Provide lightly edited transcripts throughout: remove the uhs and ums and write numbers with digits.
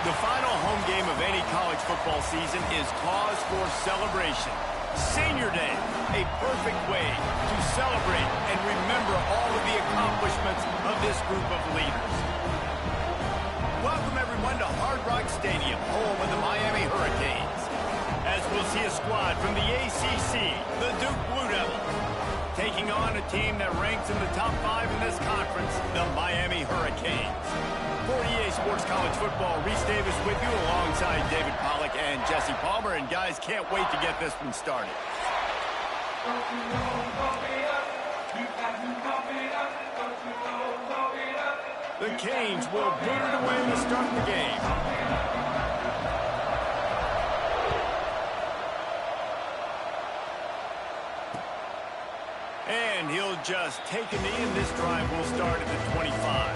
The final home game of any college football season is cause for celebration. Senior Day, a perfect way to celebrate and remember all of the accomplishments of this group of leaders. Welcome everyone to Hard Rock Stadium, home of the Miami Hurricanes. As we'll see a squad from the ACC, the Duke Blue Devils, taking on a team that ranks in the top 5 in this conference, the Miami Hurricanes. For EA Sports College Football, Reese Davis with you alongside David Pollack and Jesse Palmer. And guys, can't wait to get this one started. The Canes will boot it away to start the game. And he'll just take a knee, and this drive will start at the 25.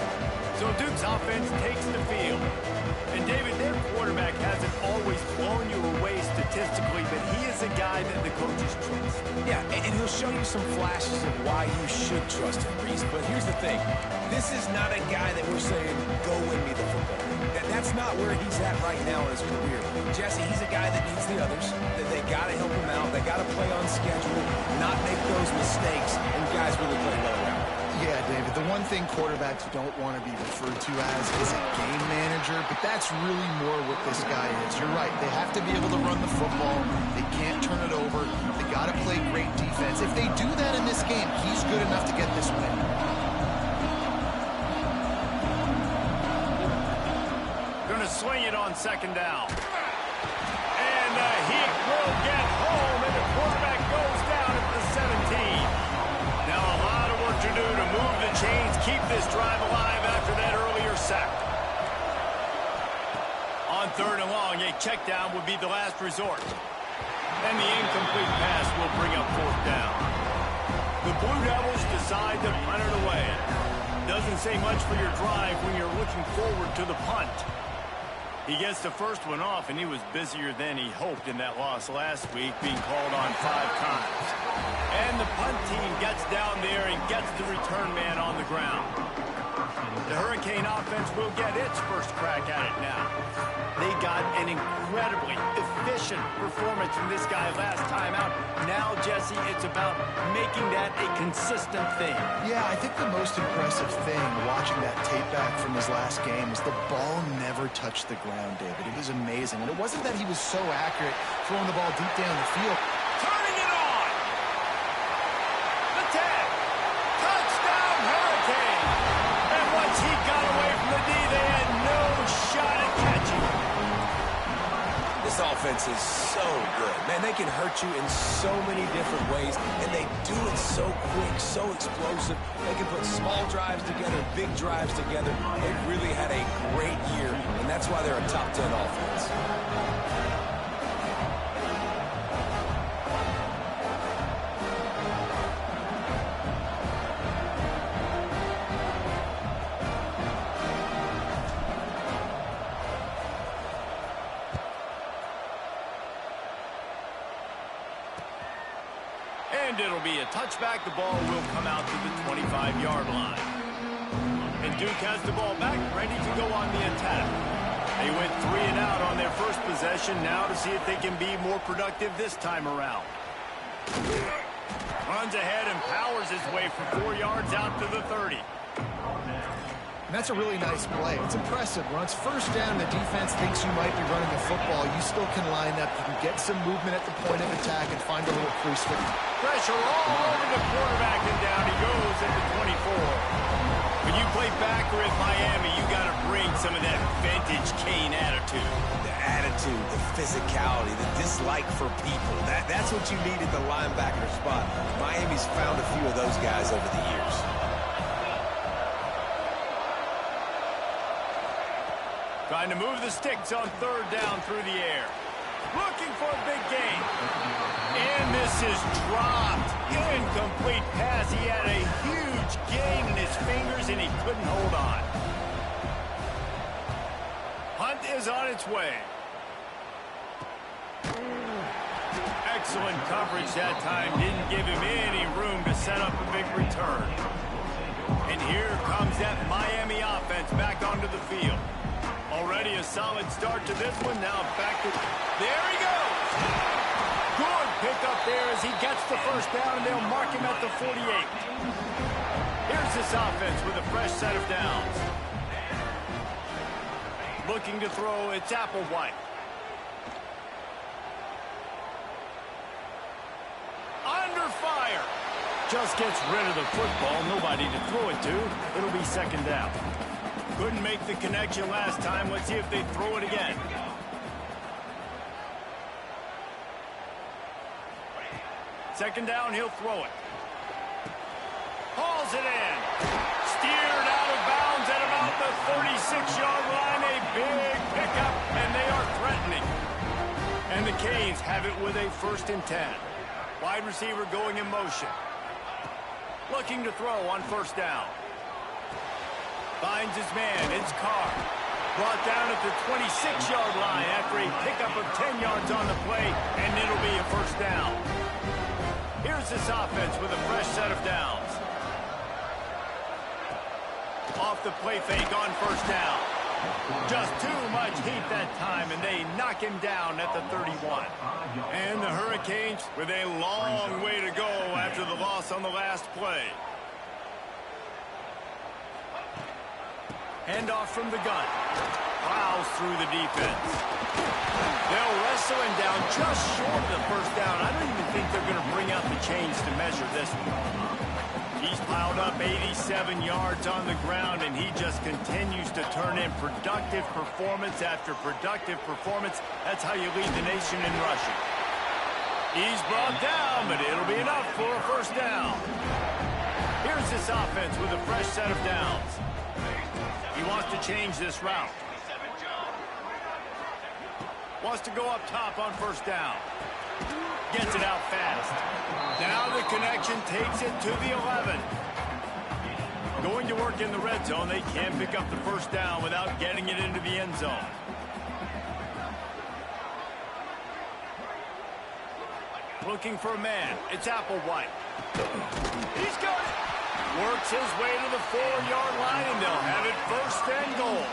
So Duke's offense takes the field. And David, their quarterback hasn't always blown you away statistically, but he is a guy that the coaches trust. Yeah, and he'll show you some flashes of why you should trust him, Reese. But here's the thing. This is not a guy that we're saying, go win me the football. That's not where he's at right now in his career. Jesse, he's a guy that needs the others. That they got to help him out. They got to play on schedule, not make those mistakes, and guys really play well around. Yeah, David, the one thing quarterbacks don't want to be referred to as is a game manager, but that's really more what this guy is. You're right. They have to be able to run the football. They can't turn it over. They got to play great defense. If they do that in this game, he's good enough to get this win. Going to swing it on second down. And he will get home, and the quarterback goes down at the 17. Now a lot of work to do to move the chains, keep this drive alive after that earlier sack. On third and long, a check down would be the last resort. And the incomplete pass will bring up fourth down. The Blue Devils decide to punt it away. Doesn't say much for your drive when you're looking forward to the punt. He gets the first one off, and he was busier than he hoped in that loss last week, being called on 5 times. And the punt team gets down there and gets the return man on the ground. The Hurricane offense will get its first crack at it now. They got an incredibly efficient performance from this guy last time out. Now, Jesse, it's about making that a consistent thing. Yeah, I think the most impressive thing watching that tape back from his last game is the ball never touched the ground, David. It was amazing. And it wasn't that he was so accurate throwing the ball deep down the field. Turning it on! The tag! Touchdown, Hurricane! And once he got away from the D, they had no shot at catching him. This offense is so good. Man, they can hurt you in so many different ways, and they do it so quick, so explosive. They can put small drives together, big drives together. They've really had a great year, and that's why they're a top 10 offense. And it'll be a touchback. The ball will come out to the 25-yard line. And Duke has the ball back, ready to go on the attack. They went 3 and out on their first possession. Now to see if they can be more productive this time around. Runs ahead and powers his way for 4 yards out to the 30. And that's a really nice play. It's impressive. When it's first down, the defense thinks you might be running the football. You still can line up. You can get some movement at the point of attack and find a little crease for you. Pressure all over the quarterback, and down he goes at the 24. When you play backer at Miami, you got to bring some of that vintage Cane attitude. The attitude, the physicality, the dislike for people. That's what you need at the linebacker spot. Miami's found a few of those guys over the years. Trying to move the sticks on third down through the air. Looking for a big gain. And this is dropped. Incomplete pass. He had a huge gain in his fingers, and he couldn't hold on. Hunt is on its way. Excellent coverage that time. Didn't give him any room to set up a big return. And here comes that Miami offense back onto the field. Already a solid start to this one. Now back to... There he goes! Good pickup there as he gets the first down, and they'll mark him at the 48. Here's this offense with a fresh set of downs. Looking to throw, it's Applewhite. Under fire. Just gets rid of the football. Nobody to throw it to. It'll be second down. Couldn't make the connection last time. Let's see if they throw it again. Second down, he'll throw it. Hauls it in. Steered out of bounds at about the 36-yard line. A big pickup, and they are threatening. And the Canes have it with a 1st and 10. Wide receiver going in motion. Looking to throw on 1st down. Finds his man. It's Carr. Brought down at the 26-yard line after a pickup of 10 yards on the play, and it'll be a 1st down. Here's this offense with a fresh set of downs. Off the play fake on 1st down. Just too much heat that time, and they knock him down at the 31. And the Hurricanes with a long way to go after the loss on the last play. Handoff from the gun. Plows through the defense. They'll wrestle him down just short of the 1st down. I don't even think they're going to bring out the chains to measure this one. He's piled up 87 yards on the ground, and he just continues to turn in productive performance after productive performance. That's how you lead the nation in rushing. He's brought down, but it'll be enough for a 1st down. Here's this offense with a fresh set of downs. He wants to change this route. Wants to go up top on 1st down. Gets it out fast. Now the connection takes it to the 11. Going to work in the red zone. They can't pick up the 1st down without getting it into the end zone. Looking for a man. It's Applewhite. He's got it. Works his way to the 4-yard line, and they'll have it 1st and goal.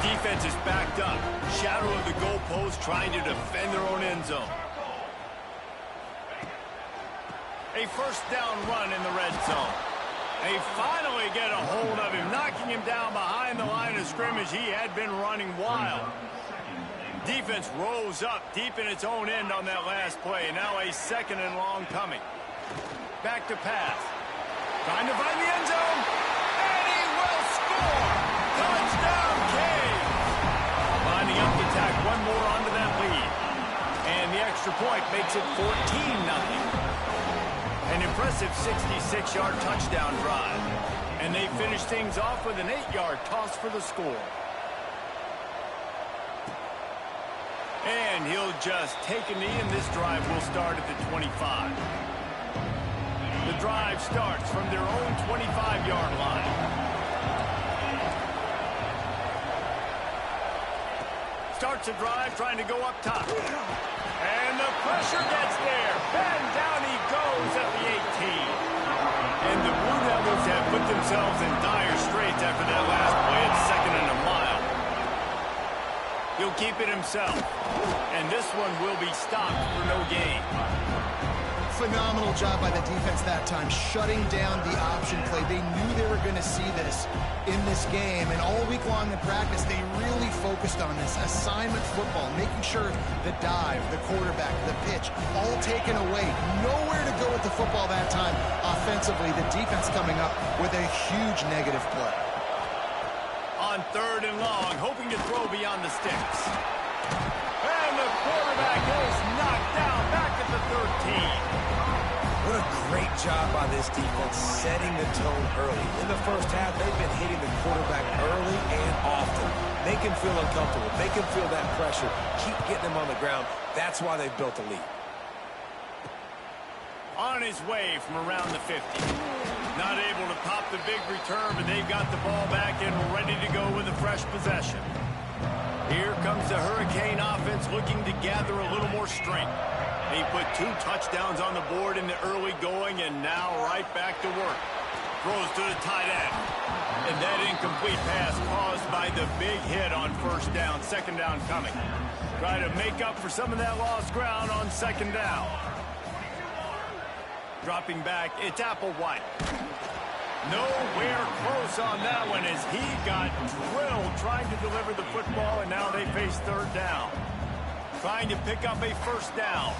Defense is backed up. Shadow of the goalpost trying to defend their own end zone. A 1st down run in the red zone. They finally get a hold of him, knocking him down behind the line of scrimmage. He had been running wild. Defense rose up deep in its own end on that last play. Now a 2nd and long coming. Back to pass. Trying to find the end zone. And he will score. Touchdown, Canes. Lining up to tack one more onto that lead. And the extra point makes it 14-0. An impressive 66-yard touchdown drive. And they finish things off with an 8-yard toss for the score. And he'll just take a knee, and this drive will start at the 25. The drive starts from their own 25-yard line. Starts a drive trying to go up top. And the pressure gets there. And down he goes at the 18. And the Blue Devils have put themselves in dire straits after that last play. It's 2nd and a mile. He'll keep it himself. And this one will be stopped for no gain. Phenomenal job by the defense that time, shutting down the option play. They knew they were going to see this in this game, and all week long in practice, they really focused on this assignment football, making sure the dive, the quarterback, the pitch, all taken away. Nowhere to go with the football that time. Offensively, the defense coming up with a huge negative play. On 3rd and long, hoping to throw beyond the sticks. And the quarterback is knocked down back at the 13. What a great job by this defense setting the tone early. In the 1st half, they've been hitting the quarterback early and often. Make him feel uncomfortable. Make him feel that pressure. Keep getting him on the ground. That's why they've built a lead. On his way from around the 50. Not able to pop the big return, but they've got the ball back and ready to go with a fresh possession. Here comes the Hurricane offense looking to gather a little more strength. They put 2 touchdowns on the board in the early going, and now right back to work. Throws to the tight end. And that incomplete pass caused by provide the big hit on first down, second down coming. Try to make up for some of that lost ground on second down. Dropping back, it's Applewhite. Nowhere close on that one as he got drilled trying to deliver the football, and now they face third down. Trying to pick up a first down.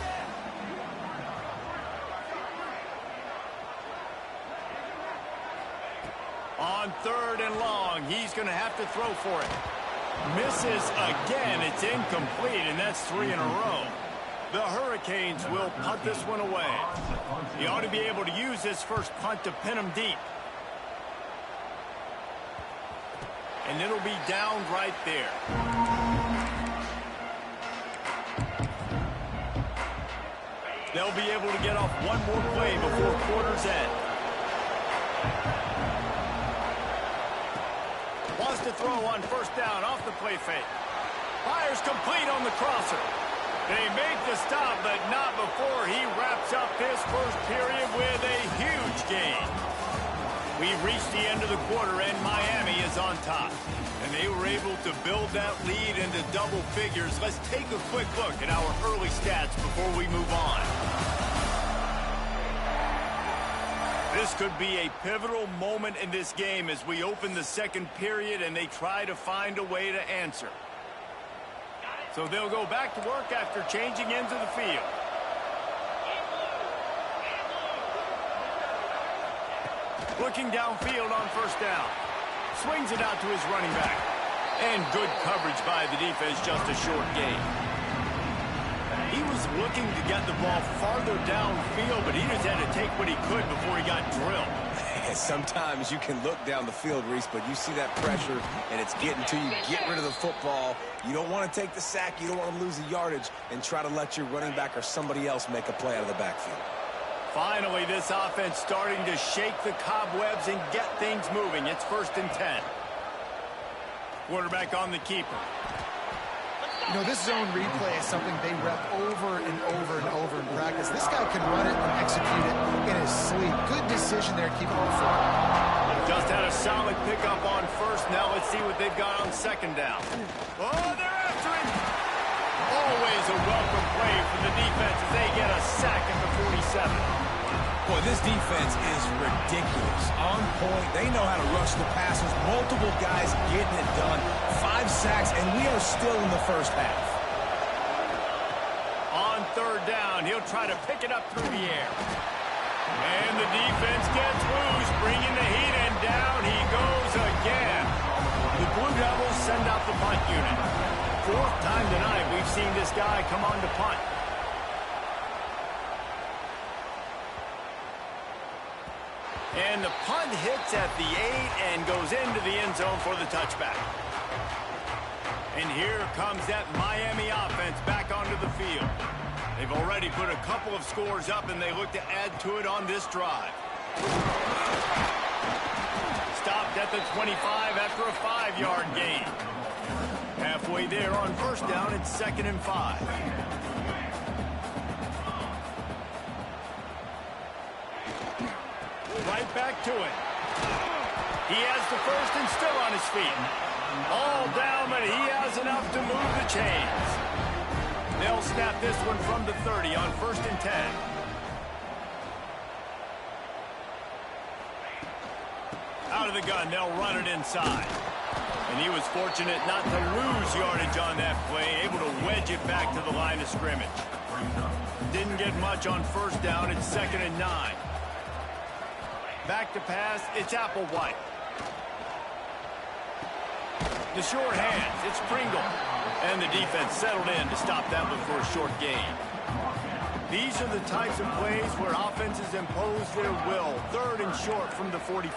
On third and long, he's going to have to throw for it. Misses again. It's incomplete, and that's 3 in a row. The Hurricanes will punt this one away. He ought to be able to use his first punt to pin him deep. And it'll be down right there. They'll be able to get off one more play before quarter's end. Wants to throw on first down off the play fake. Fires complete on the crosser. They make the stop, but not before he wraps up his first period with a huge gain. We've reached the end of the quarter, and Miami is on top. And they were able to build that lead into double figures. Let's take a quick look at our early stats before we move on. This could be a pivotal moment in this game as we open the second period and they try to find a way to answer. So they'll go back to work after changing into the field. Looking downfield on first down. Swings it out to his running back. And good coverage by the defense, just a short gain. He was looking to get the ball farther downfield, but he just had to take what he could before he got drilled. Sometimes you can look down the field, Reese, but you see that pressure, and it's getting to you. Get rid of the football. You don't want to take the sack. You don't want to lose the yardage, and try to let your running back or somebody else make a play out of the backfield. Finally, this offense starting to shake the cobwebs and get things moving. It's 1st and 10. Quarterback on the keeper. You know, this zone replay is something they rep over and over and over in practice. This guy can run it and execute it in his sleep. Good decision there, keeping the football. Just had a solid pickup on first. Now let's see what they've got on second down. Oh, they're after him. Always a welcome play from the defense as they get a sack at the 47. Boy, this defense is ridiculous. On point. They know how to rush the passes. Multiple guys getting it done. 5 sacks, and we are still in the first half. On third down, he'll try to pick it up through the air. And the defense gets loose, bringing the heat, and down he goes again. The Blue Devils send out the punt unit. 4th time tonight we've seen this guy come on to punt. And the punt hits at the 8 and goes into the end zone for the touchback. And here comes that Miami offense back onto the field. They've already put a couple of scores up, and they look to add to it on this drive. Stopped at the 25 after a 5-yard gain. Halfway there on first down, it's 2nd and 5. Right back to it. He has the first and still on his feet. All down, but he has enough to move the chains. They'll snap this one from the 30 on 1st and 10. Out of the gun, they'll run it inside. And he was fortunate not to lose yardage on that play, able to wedge it back to the line of scrimmage. Didn't get much on first down. It's 2nd and 9. Back to pass, it's Applewhite. The short hands, it's Pringle. And the defense settled in to stop that one for a short gain. These are the types of plays where offenses impose their will. 3rd and short from the 45.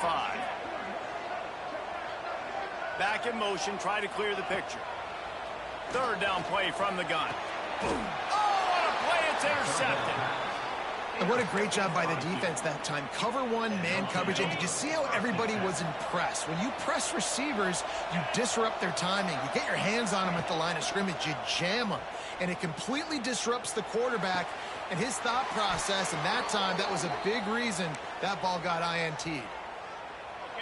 Back in motion, try to clear the picture. 3rd down play from the gun. Boom. Oh, what a play, it's intercepted. And what a great job by the defense that time. Cover 1, man coverage. And did you see how everybody was impressed? When you press receivers, you disrupt their timing. You get your hands on them at the line of scrimmage. You jam them. And it completely disrupts the quarterback and his thought process. And that time, that was a big reason that ball got INT'd.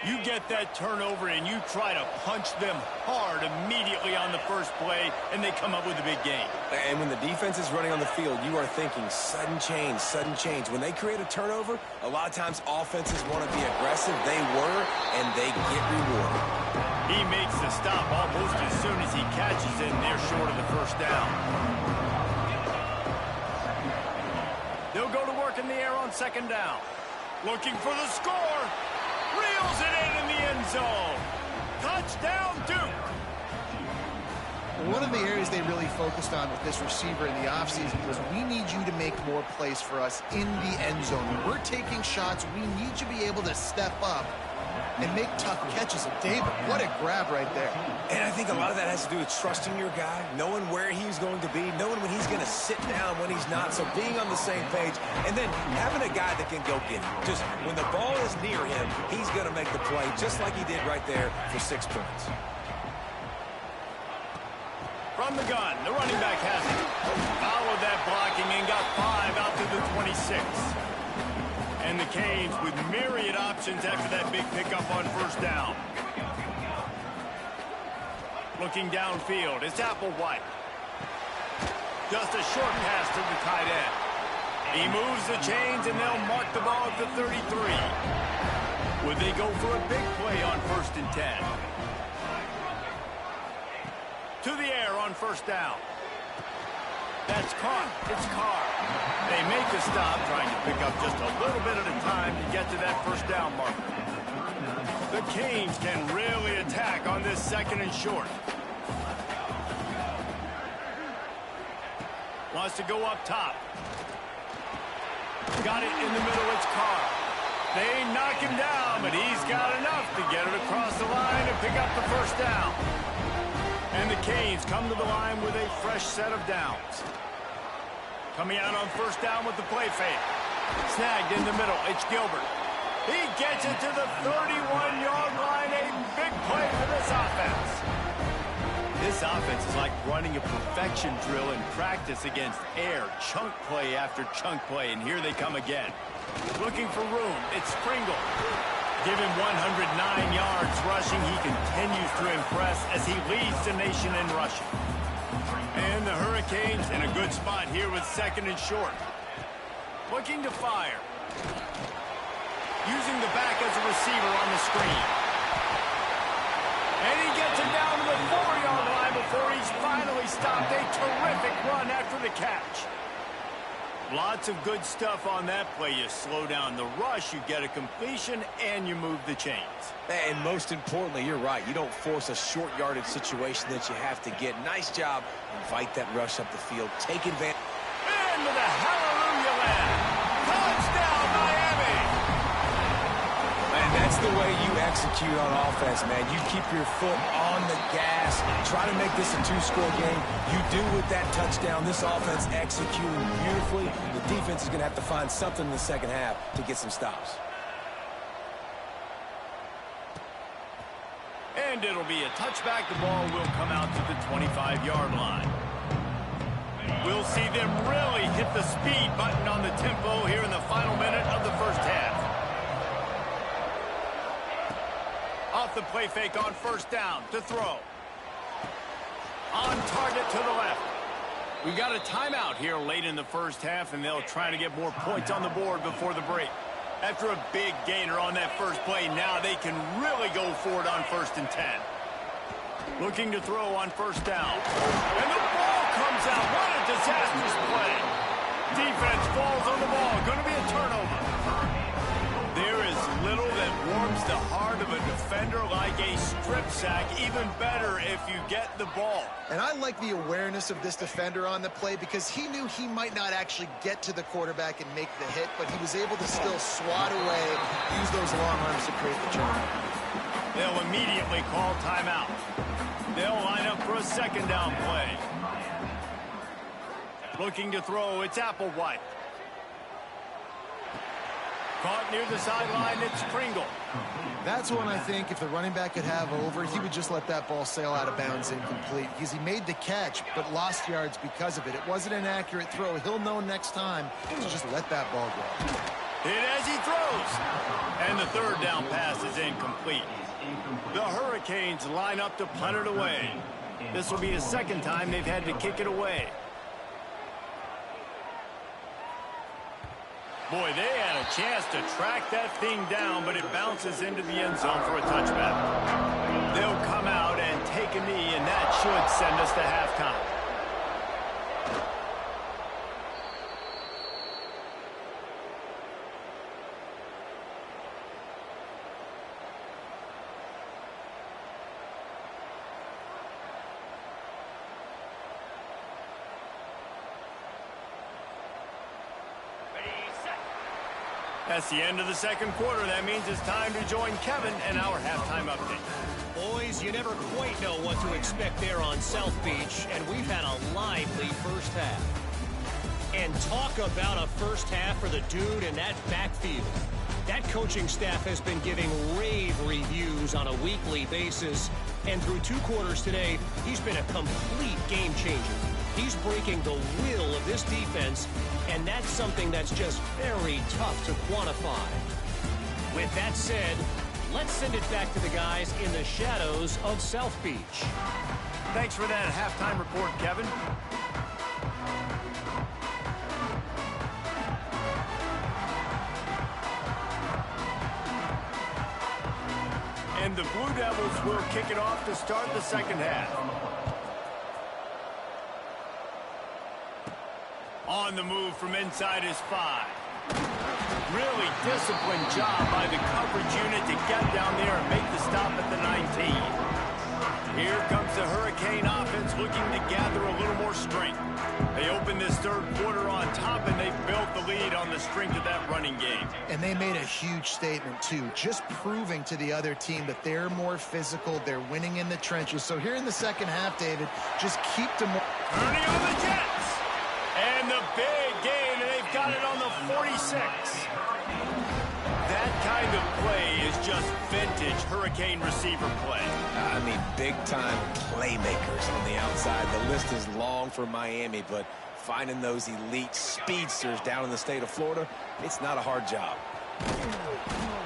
You get that turnover and you try to punch them hard immediately on the first play, and they come up with a big gain. And when the defense is running on the field, you are thinking sudden change, sudden change. When they create a turnover, a lot of times offenses want to be aggressive. They were, and they get rewarded. He makes the stop almost as soon as he catches it, and they're short of the first down. They'll go to work in the air on second down. Looking for the score. Reels it in the end zone. Touchdown, Duke. One of the areas they really focused on with this receiver in the offseason was we need you to make more plays for us in the end zone. When we're taking shots, we need you to be able to step up and make tough catches. And David, what a grab right there. And I think a lot of that has to do with trusting your guy, knowing where he's going to be, knowing when he's going to sit down, when he's not. So being on the same page, and then having a guy that can go get it. Just when the ball is near him, he's going to make the play, just like he did right there for 6 points. From the gun, the running back has it. Followed that blocking and got 5 out to the 26. And the Canes with myriad options after that big pickup on first down. Looking downfield, it's Applewhite. Just a short pass to the tight end. He moves the chains, and they'll mark the ball at the 33. Would they go for a big play on 1st and 10? To the air on first down. That's caught. It's Carr. They make a stop, trying to pick up just a little bit at a time to get to that first down marker. The Canes can really attack on this 2nd and short. Wants to go up top. Got it in the middle. It's Carr. They knock him down, but he's got enough to get it across the line and pick up the first down. And the Canes come to the line with a fresh set of downs. Coming out on first down with the play fake. Snagged in the middle. It's Gilbert. He gets it to the 31-yard line. A big play for this offense. This offense is like running a perfection drill in practice against air. Chunk play after chunk play. And here they come again. Looking for room. It's Pringle. Give him 109 yards rushing. He continues to impress as he leads the nation in rushing. And the Hurricanes in a good spot here with 2nd and short. Looking to fire. Using the back as a receiver on the screen. And he gets him down to the 4-yard line before he's finally stopped. A terrific run after the catch. Lots of good stuff on that play. You slow down the rush, you get a completion, and you move the chains. And most importantly, you're right. You don't force a short yardage situation that you have to get. Nice job. Invite that rush up the field. Take advantage. Into the hallelujah land. Touchdown, Miami. And that's the way you execute on offense, man. You keep your foot on the gas. Try to make this a 2-score game. You do with that touchdown. This offense executing beautifully. The defense is going to have to find something in the second half to get some stops. And it'll be a touchback. The ball will come out to the 25-yard line. We'll see them really hit the speed button on the tempo here in the final minute of the first half. Off the play fake on first down to throw. On target to the left. We got a timeout here late in the first half, and they'll try to get more points on the board before the break. After a big gainer on that first play, now they can really go for it on 1st and 10. Looking to throw on first down. And the ball comes out. What a disastrous play. Defense falls on the ball. Going to be a turnover. There is little that warms the heart of a defender like a strip sack. Even better if you get the ball. And I like the awareness of this defender on the play because he knew he might not actually get to the quarterback and make the hit, but he was able to still swat away, use those long arms to create the turnover. They'll immediately call timeout. They'll line up for a 2nd down play. Looking to throw, it's Applewhite. Caught near the sideline, it's Pringle. That's one I think if the running back could have over, he would just let that ball sail out of bounds incomplete because he made the catch but lost yards because of it. It wasn't an accurate throw. He'll know next time to just let that ball go. Hit as he throws. And the third down pass is incomplete. The Hurricanes line up to punt it away. This will be the second time they've had to kick it away. Boy, they had a chance to track that thing down, but it bounces into the end zone for a touchback. They'll come out and take a knee, and that should send us to halftime. That's the end of the second quarter. That means it's time to join Kevin and our halftime update. Boys, you never quite know what to expect there on South Beach, and we've had a lively first half. And talk about a first half for the dude in that backfield. That coaching staff has been giving rave reviews on a weekly basis, and through 2 quarters today, he's been a complete game changer. He's breaking the will of this defense, and that's something that's just very tough to quantify. With that said, let's send it back to the guys in the shadows of South Beach. Thanks for that halftime report, Kevin. And the Blue Devils will kick it off to start the second half. On the move from inside his 5. Really disciplined job by the coverage unit to get down there and make the stop at the 19. Here comes the Hurricane offense looking to gather a little more strength. They open this third quarter on top, and they've built the lead on the strength of that running game. And they made a huge statement, too, just proving to the other team that they're more physical, they're winning in the trenches. So here in the second half, David, just keep them... Turning on the Jets. And the big gain, and they've got it on the 46. That kind of play is just vintage Hurricane receiver play. I mean, big-time playmakers on the outside. The list is long for Miami, but finding those elite speedsters down in the state of Florida, it's not a hard job.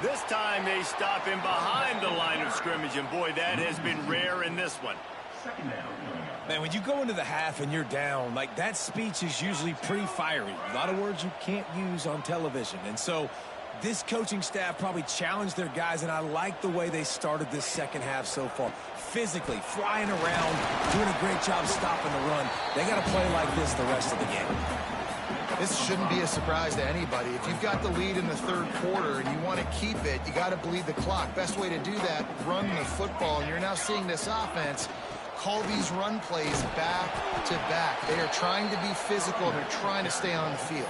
This time they stop him behind the line of scrimmage, and boy, that has been rare in this one. Man, when you go into the half and you're down, like, that speech is usually pretty fiery. A lot of words you can't use on television. And so this coaching staff probably challenged their guys, and I like the way they started this second half so far. Physically, flying around, doing a great job stopping the run. They got to play like this the rest of the game. This shouldn't be a surprise to anybody. If you've got the lead in the third quarter and you want to keep it, you got to bleed the clock. Best way to do that, run the football. And you're now seeing this offense call these run plays back to back. They are trying to be physical. They're trying to stay on the field.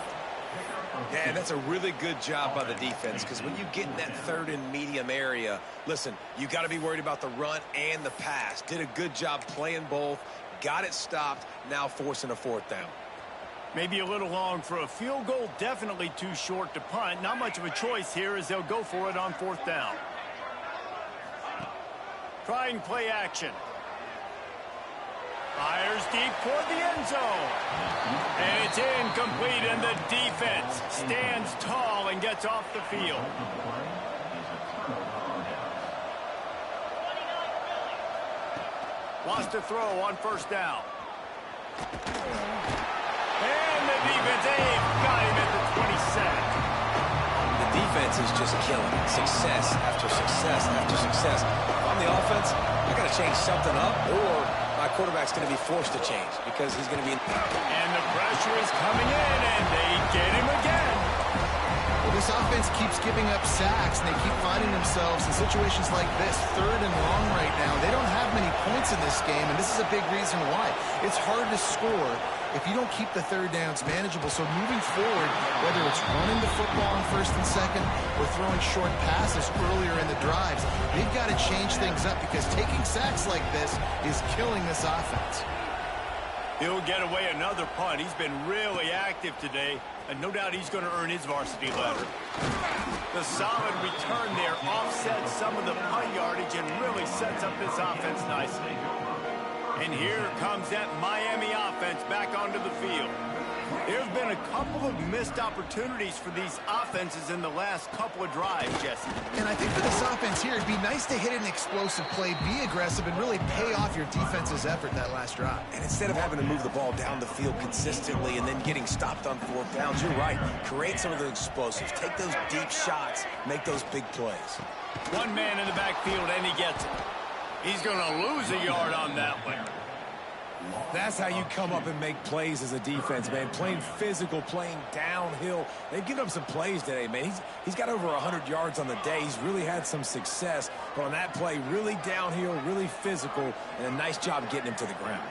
Yeah, that's a really good job by the defense, because when you get in that third and medium area, listen, you got to be worried about the run and the pass. Did a good job playing both, got it stopped, now forcing a fourth down. Maybe a little long for a field goal, definitely too short to punt. Not much of a choice here as they'll go for it on fourth down. Trying play action. Fires deep toward the end zone. And it's incomplete, and the defense stands tall and gets off the field. Wants to throw on first down. And the defense, they've got him at the 27. The defense is just killing it. Success after success after success. If I'm the offense, I got to change something up, or my quarterback's going to be forced to change because he's going to be... And the pressure is coming in, and they get him again. Well, this offense keeps giving up sacks, and they keep finding themselves in situations like this, third and long right now. They don't have many points in this game, and this is a big reason why. It's hard to score if you don't keep the third downs manageable. So moving forward, whether it's running the football on first and second or throwing short passes earlier in the drives, they've got to change things up, because taking sacks like this is killing this offense. He'll get away another punt. He's been really active today, and no doubt he's going to earn his varsity letter. The solid return there offsets some of the punt yardage and really sets up this offense nicely. And here comes that Miami offense back onto the field. There have been a couple of missed opportunities for these offenses in the last couple of drives, Jesse. And I think for this offense here, it'd be nice to hit an explosive play, be aggressive, and really pay off your defense's effort that last drive. And instead of having to move the ball down the field consistently and then getting stopped on 4th downs, you're right. Create some of those explosives. Take those deep shots. Make those big plays. One man in the backfield, and he gets it. He's going to lose a yard on that one. That's how you come up and make plays as a defense, man. Playing physical, playing downhill. They've given up some plays today, man. He's got over 100 yards on the day. He's really had some success. But on that play, really downhill, really physical, and a nice job getting him to the ground.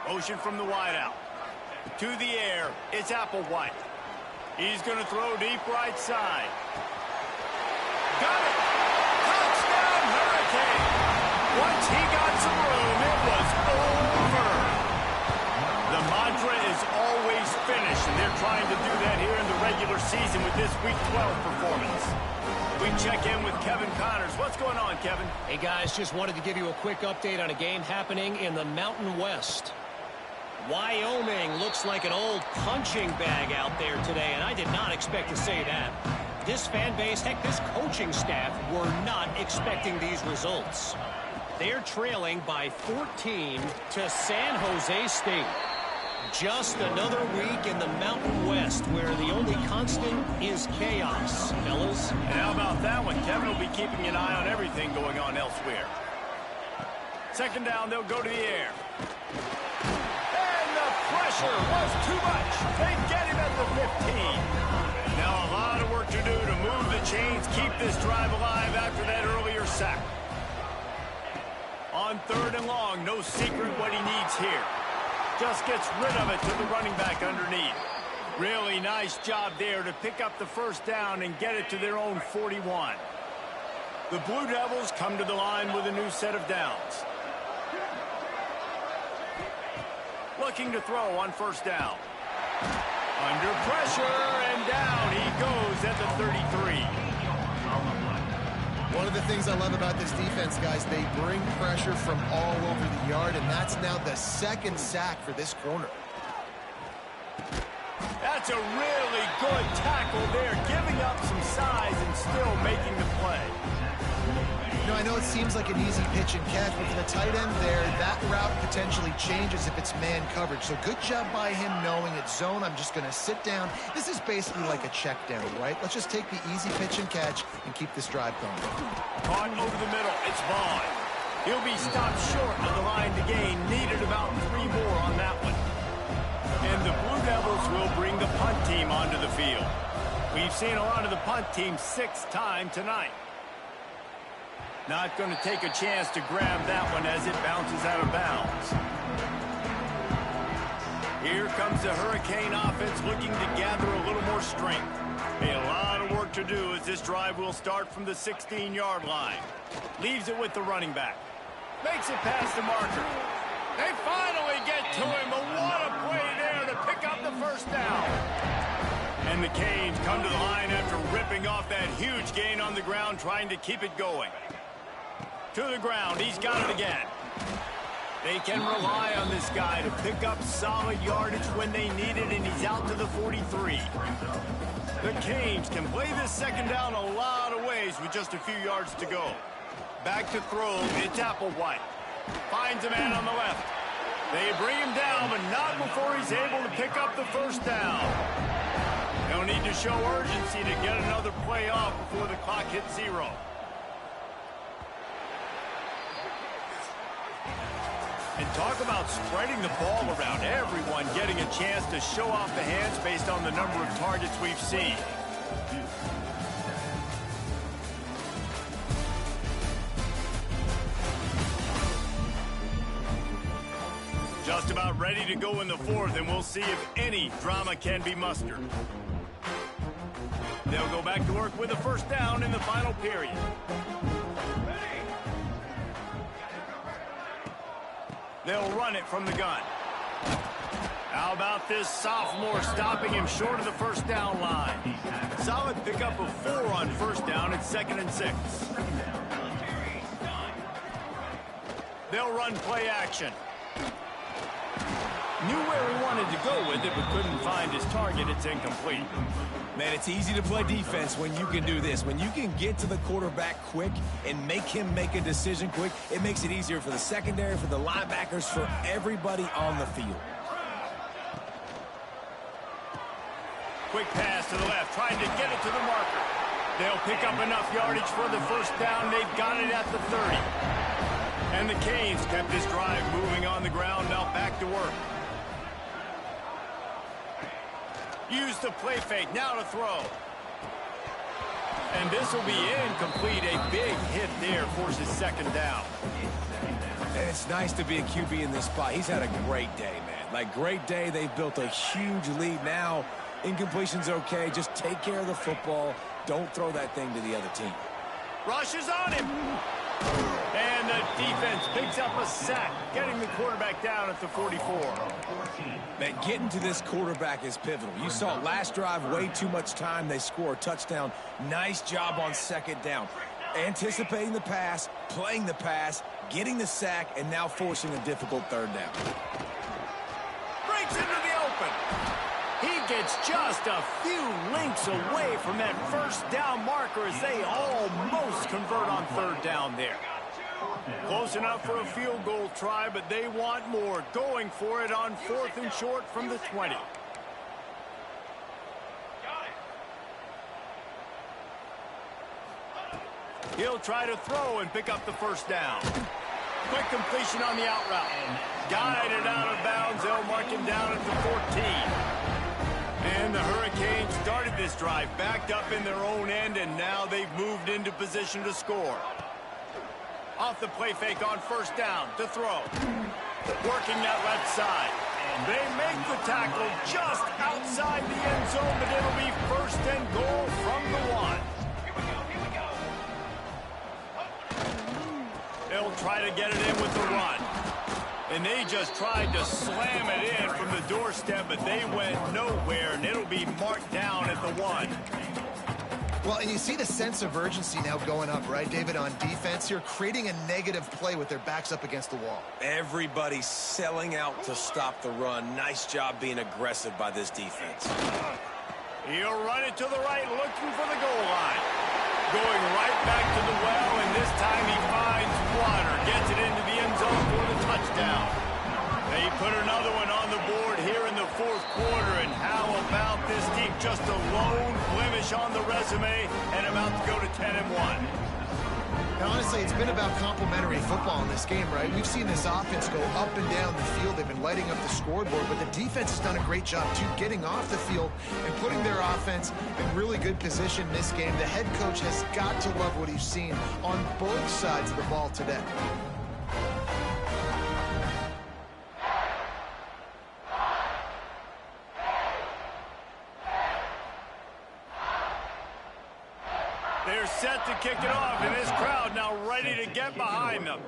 Motion from the wideout. To the air, it's Applewhite. He's going to throw deep right side. Got it! Touchdown, Hurricane! Once he got some room, it was over. The mantra is always finish, and they're trying to do that here in the regular season with this Week 12 performance. We check in with Kevin Connors. What's going on, Kevin? Hey, guys, just wanted to give you a quick update on a game happening in the Mountain West. Wyoming looks like an old punching bag out there today, and I did not expect to say that. This fan base, heck, this coaching staff were not expecting these results. They're trailing by 14 to San Jose State. Just another week in the Mountain West where the only constant is chaos, fellas. And how about that one? Kevin will be keeping an eye on everything going on elsewhere. Second down, they'll go to the air. And the pressure was too much. They get him at the 15. Now a lot of work to do to move the chains, keep this drive alive after that earlier sack. On 3rd and long, no secret what he needs here. Just gets rid of it to the running back underneath. Really nice job there to pick up the first down and get it to their own 41. The Blue Devils come to the line with a new set of downs. Looking to throw on 1st down. Under pressure, and down he goes at the 33. One of the things I love about this defense, guys, they bring pressure from all over the yard, and that's now the 2nd sack for this corner. That's a really good tackle there, giving up some size and still making the play. You know, I know it seems like an easy pitch and catch, but for the tight end there, that route potentially changes if it's man coverage. So good job by him knowing it's zone. I'm just going to sit down. This is basically like a check down, right? Let's just take the easy pitch and catch and keep this drive going. Caught over the middle. It's Vaughn. He'll be stopped short of the line to gain. Needed about 3 more on that one. And the Blue Devils will bring the punt team onto the field. We've seen a lot of the punt team 6th time tonight. Not going to take a chance to grab that one as it bounces out of bounds. Here comes the Hurricane offense looking to gather a little more strength. A lot of work to do as this drive will start from the 16-yard line. Leaves it with the running back. Makes it past the marker. They finally get to him, but what a play there to pick up the first down. And the Canes come to the line after ripping off that huge gain on the ground, trying to keep it going. To the ground, he's got it again. They can rely on this guy to pick up solid yardage when they need it, and he's out to the 43. The Canes can play this 2nd down a lot of ways with just a few yards to go. Back to throw, it's Applewhite. Finds a man on the left. They bring him down, but not before he's able to pick up the first down. They'll need to show urgency to get another play off before the clock hits 0. And talk about spreading the ball around. Everyone getting a chance to show off the hands based on the number of targets we've seen. Just about ready to go in the 4th, and we'll see if any drama can be mustered. They'll go back to work with a first down in the final period. They'll run it from the gun. How about this sophomore stopping him short of the first down line? Solid pickup of 4 on first down at 2nd and 6. They'll run play action. Knew where he wanted to go with it, but couldn't find his target. It's incomplete. Man, it's easy to play defense when you can do this. When you can get to the quarterback quick and make him make a decision quick, it makes it easier for the secondary, for the linebackers, for everybody on the field. Quick pass to the left, trying to get it to the marker. They'll pick up enough yardage for the first down. They've got it at the 30. And the Canes kept this drive moving on the ground. Now back to work. Use the play fake. Now to throw. And this will be incomplete. A big hit there forces second down. And it's nice to be a QB in this spot. He's had a great day, man. Like, great day. They've built a huge lead now. Incompletion's okay. Just take care of the football. Don't throw that thing to the other team. Rushes on him. And the defense picks up a sack, getting the quarterback down at the 44. Man, getting to this quarterback is pivotal. You saw last drive, way too much time. They score a touchdown. Nice job on second down. Anticipating the pass, playing the pass, getting the sack, and now forcing a difficult third down. Breaks into the open. He gets just a few links away from that first down marker as they almost convert on third down there. Close enough for a field goal try, but they want more. Going for it on 4th and short from the 20. He'll try to throw and pick up the first down. Quick completion on the out route. Guided out of bounds. They'll mark him down at the 14. And the Hurricanes started this drive backed up in their own end, and now they've moved into position to score. Off the play fake on first down to throw. Working that left side. They make the tackle just outside the end zone, but it'll be first and goal from the 1. They'll try to get it in with the run. And they just tried to slam it in from the doorstep, but they went nowhere, and it'll be marked down at the 1. Well, and you see the sense of urgency now going up, right, David, on defense here, creating a negative play with their backs up against the wall. Everybody's selling out to stop the run. Nice job being aggressive by this defense. He'll run it to the right, looking for the goal line. Going right back to the well, and this time he finds water. Gets it into the end zone for the touchdown. They put another one on the board here in the 4th quarter, and how about this team? Just a lone blemish on the resume and about to go to 10-1. Now, honestly, it's been about complementary football in this game, right? We've seen this offense go up and down the field. They've been lighting up the scoreboard, but the defense has done a great job, too, getting off the field and putting their offense in really good position in this game. The head coach has got to love what he's seen on both sides of the ball today. They're set to kick it off, and this crowd now ready to get behind them.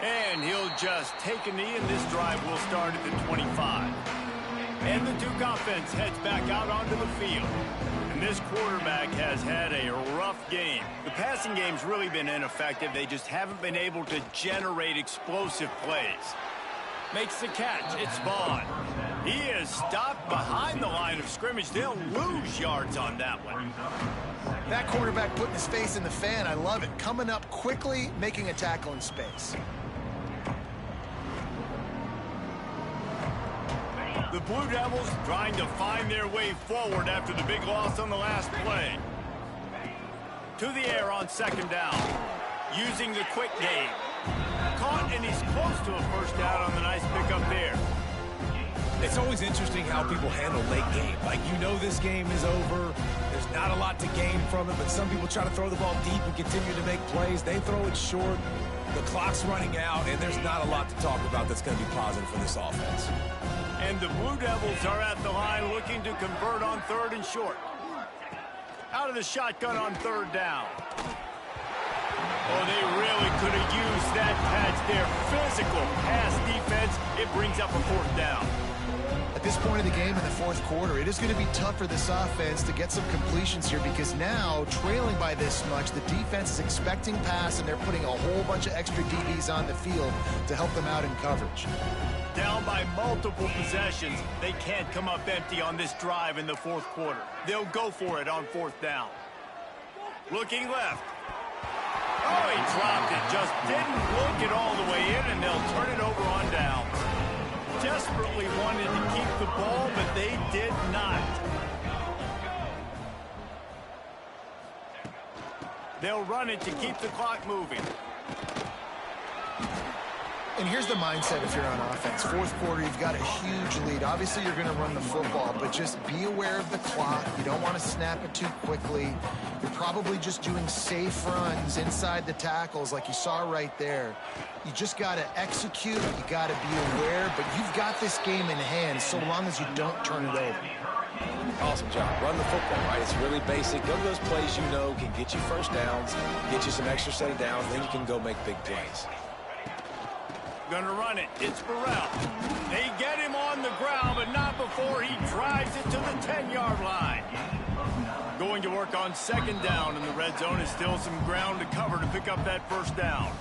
And he'll just take a knee, and this drive will start at the 25. And the Duke offense heads back out onto the field. And this quarterback has had a rough game. The passing game's really been ineffective. They just haven't been able to generate explosive plays. Makes the catch. It's Vaughn. He is stopped behind the line of scrimmage. They'll lose yards on that one. That quarterback putting his face in the fan, I love it. Coming up quickly, making a tackle in space. The Blue Devils trying to find their way forward after the big loss on the last play. To the air on second down. Using the quick game. Caught, and he's close to a first down on the nice pickup there. It's always interesting how people handle late game. Like, you know this game is over. There's not a lot to gain from it, but some people try to throw the ball deep and continue to make plays. They throw it short. The clock's running out, and there's not a lot to talk about that's going to be positive for this offense. And the Blue Devils are at the line looking to convert on 3rd and short. Out of the shotgun on 3rd down. Oh, they really could have used that patch there. Physical pass defense. It brings up a 4th down. I this point of the game in the fourth quarter, it is going to be tough for this offense to get some completions here because now, trailing by this much, the defense is expecting pass, and they're putting a whole bunch of extra DBs on the field to help them out in coverage. Down by multiple possessions, they can't come up empty on this drive in the fourth quarter. They'll go for it on fourth down. Looking left. Oh, he dropped it. Just didn't look it all the way in, and they'll turn it over on down. Desperately wanted to keep the ball, but they did not. They'll run it to keep the clock moving. And here's the mindset if you're on offense. Fourth quarter, you've got a huge lead. Obviously, you're going to run the football, but just be aware of the clock. You don't want to snap it too quickly. You're probably just doing safe runs inside the tackles like you saw right there. You just got to execute. You got to be aware, but you've got this game in hand so long as you don't turn it over. Awesome job. Run the football, right? It's really basic. Go to those plays you know can get you first downs, get you some extra set of downs, then you can go make big plays. Gonna run it. It's Burrell. They get him on the ground, but not before he drives it to the 10-yard line. Going to work on second down, and the red zone is still some ground to cover to pick up that first down.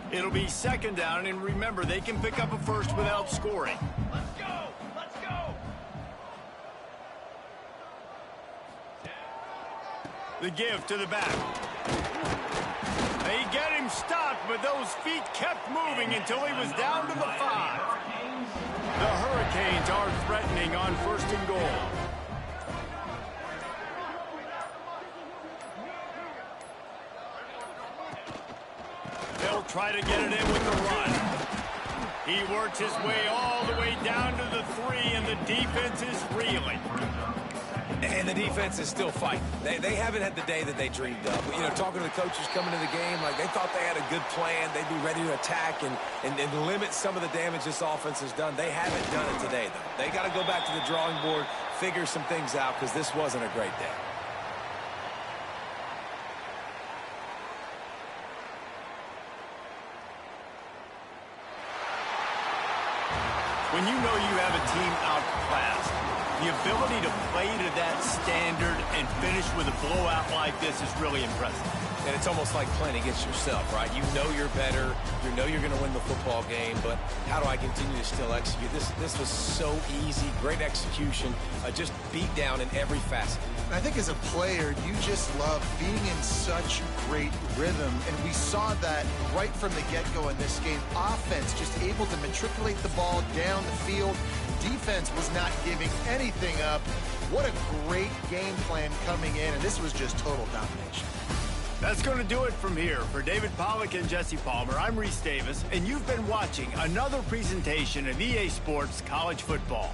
It'll be second down, and remember, they can pick up a first without scoring. Let's go! Let's go! The give to the back. They get him stopped, but those feet kept moving until he was down to the 5. The Hurricanes are threatening on first and goal. They'll try to get it in with the run. He works his way all the way down to the 3, and the defense is reeling. And the defense is still fighting. They haven't had the day that they dreamed of. You know, talking to the coaches coming to the game, like they thought they had a good plan. They'd be ready to attack and limit some of the damage this offense has done. They haven't done it today, though. They got to go back to the drawing board, figure some things out, because this wasn't a great day. When you know you have a team outclassed, the ability to play to that standard and finish with a blowout like this is really impressive. And it's almost like playing against yourself, right? You know you're better. You know you're going to win the football game, but how do I continue to still execute? This was so easy. Great execution. Just beat down in every facet. I think as a player, you just love being in such great rhythm, and we saw that right from the get-go in this game. Offense just able to matriculate the ball down the field. Defense was not giving anything up. What a great game plan coming in, and this was just total domination. That's going to do it from here. For David Pollack and Jesse Palmer, I'm Reese Davis, and you've been watching another presentation of EA Sports College Football.